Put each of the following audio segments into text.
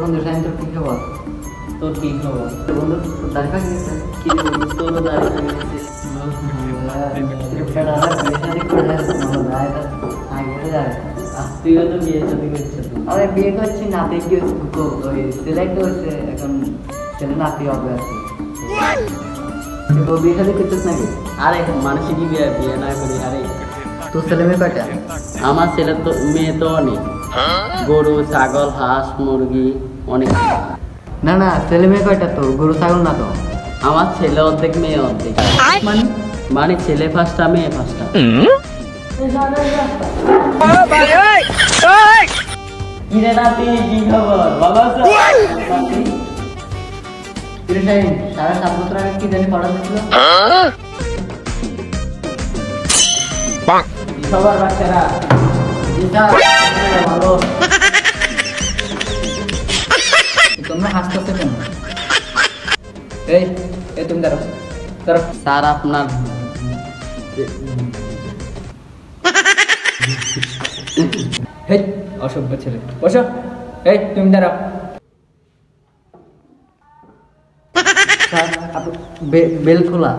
বন্ধু সাইন তোর কি খবর? তোর কি খবর? বন্ধু তোর দাড়ি পাকি গেছে? কি রে বন্ধু, তোরও দাড়ি পাকি গেছে? তুইও তো বিয়ে শাদী করছিস। আরে বিয়ে করছি, নাতি কি ওই সিলেক্ট হয়েছে, এখন ছেলে নাতি হবে আর কি। বিয়ে শাদী করছিস নাকি? আরে মানুষে কি বিয়ে বিয়ে না করি? আরে তোর ছেলে মেয়ে কয়টা? আমার ছেলে তো মেয়ে তো অনেক, গরু ছাগল হাঁস মুরগি অনেক। না না, ছেলে মেয়ে কয়টা তোর? গরু ছাগল না তো? আমার ছেলে অর্ধেক মেয়ে অর্ধেক। মানে মানে ছেলে ফার্স্টটা মেয়ে ফার্স্টটা। কি রে নাতি, কি খবর? ভালো আছো? 7.5 বছর আগে কি জানি পড়া ছিল? কি খবর বাচ্চারা? ভালো। তোমরা হাসতেছো কেন? এই এই তুমি দাঁড়াও দাঁড়াও। স্যার আপনার হেই অসভ্য ছেলে, বসো। এই তুমি দাঁড়াও। বেল খোলা।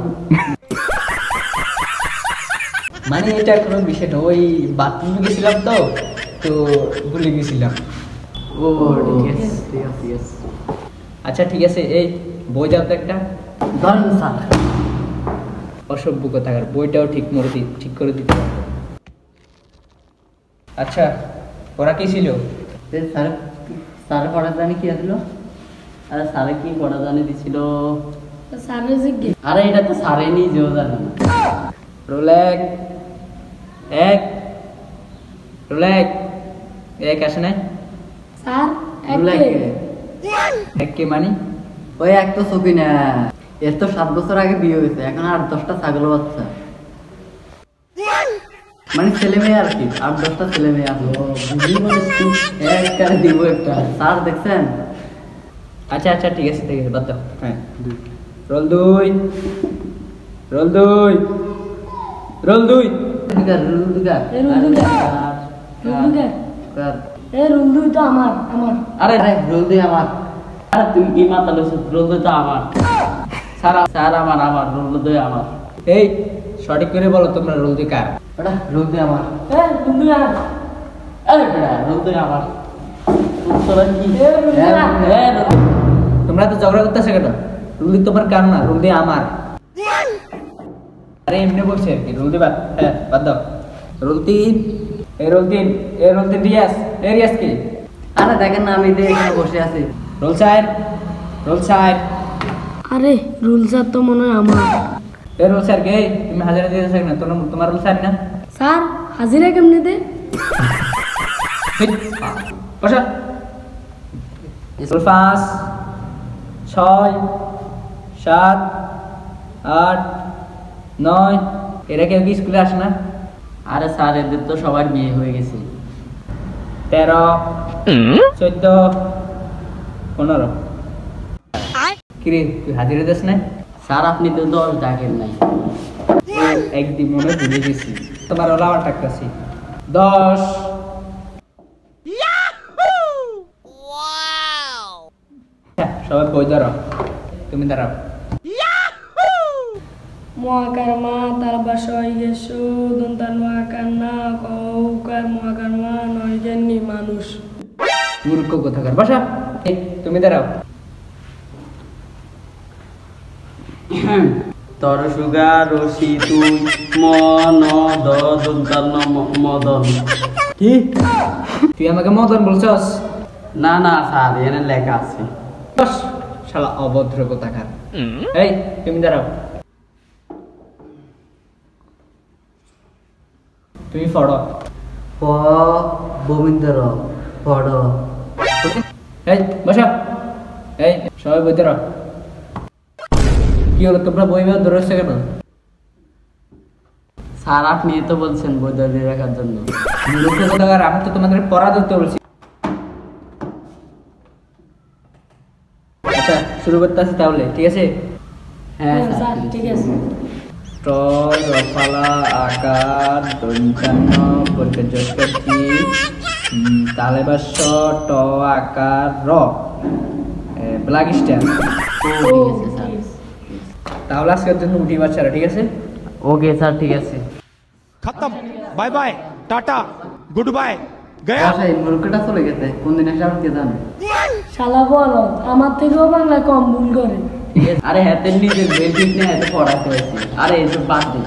মানে এটা কোনো বিষয় না, ওই বাথরুমে গেছিলাম তো ভুলে গেছিলাম। ও ঠিক আছে ঠিক আছে ঠিক আছে। আচ্ছা ঠিক আছে, এই বই যাও তো একটা। ধরেন স্যার। অসভ্য কথাকার, বইটাও ঠিক করে দিতে পারবো। আচ্ছা ওরা কি ছিল? স্যার স্যার পড়া জানি কি আসলো? আরে স্যারে কি পড়া জানি দিছিল? আরে এটা তো স্যারে নিজেও জানে না। রোলেক এক, রোলেক এক আসে নাই স্যার রোলেক এক কে মানে? ওই এক তো ছবি না, এর তো 7 বছর আগে বিয়ে হয়েছে, এখন 8-10টা ছাগল বাচ্চা। মানে ছেলে মেয়ে আর কি, 8-10টা ছেলে মেয়ে আছে। এক দিব একটা। স্যার দেখছেন? আচ্ছা আচ্ছা ঠিক আছে বাদ দাও। হ্যাঁ রোল 2 রোল 2 রোল 2। রুন্দু তো আমার। আরে রোল 2 আমার। আরে তুমি কি মাথা লইছো? রোল 2 তো আমার। স্যার আমার রোল 2 আমার। এই সঠিক করে বলো তোমরা রোল 2 কার? ওটা রোল 2 আমার। রুন্দু আরে বেটা রোল 2 আমার। তোরা কি তোমরা তো ঝগড়া করতেছো কেন? রোল 2 তোমার কার না, রোল 2 আমার। আরে এমনি বলছে আর কি, রোল 2 বাদ। হ্যাঁ বাদ দাও। রোল 3 এই রোল 3 এই রোল 3 রিয়াজ কি? আরে দেখেন না, আমি এখানে বসে আছি। রোল 4 রোল 4 আরে রুল স্যার তো মনে হয় আমার। এই রোল 4 কে? তুমি হাজারা দিতেছো কেন? তোমার রোল 4 না? স্যার হাজিরা কেমনে দে? বসা। রোল 5 6 7 8 9। এরা কেউ কি স্কুলে আসে না? আরে স্যার এদের তো সবার বিয়ে হয়ে গেছে। 13 14 15। কিরে তুই হাজিরা দিস না? স্যার আপনি তো 10 ডাকেন নাই। একদিন মনে ভুলে গেছি, তোমার ওলা আমার টাকতাছি। 10 সবাই বই ধরো, তুমি দাঁড়াও। মহাকার মা তার বাসায় গেছো দন্তার মহাকার না কৌকার মহাকার মা নয় জ্ঞানী মানুষ। মূর্খ কোথাকার, বসা। তুমি দাঁড়াও। তর সুগা রশি তুই মন দন্তান্ন মদন। কি তুই আমাকে মদন বলছস? না না স্যার এখানে লেখা আছে। বস শালা অভদ্র কোথাকার। এই তুমি দাঁড়াও। তুমি পড়ো। গোবিন্দর পড়। এই বসা। এই সবাই বই ধরো। কি হলো তোমরা বই ধরেছো কেন? স্যার আপনি তো বলছেন বই ধরে রাখার জন্য। মূর্খ কোথাকার, আমি তো তোমাদের পড়া ধরতে বলছি। আচ্ছা শুরু করতে আসি তাহলে, ঠিক আছে? হ্যাঁ স্যার ঠিক আছে। রফালা আকার দন্তান্ন পর্যটকি তালেবাস ট আকার র ব্ল্যাক স্টার। তাহলে আজকের জন্য উঠি বাচ্চারা, ঠিক আছে? ওকে স্যার, ঠিক আছে। खत्म, bye bye, tata, good bye, गया। আচ্ছা, এই মুরুখটা চলে গেছে, কোন দিন আসে আপনি কে জানে? শালা বলো, আমার থেকেও বাংলা কম ভুল করে। আরে হাতের নিজের বেল ঠিক নেই, হাতে পড়াতে হয়েছে। আরে এসব বাদ দিই।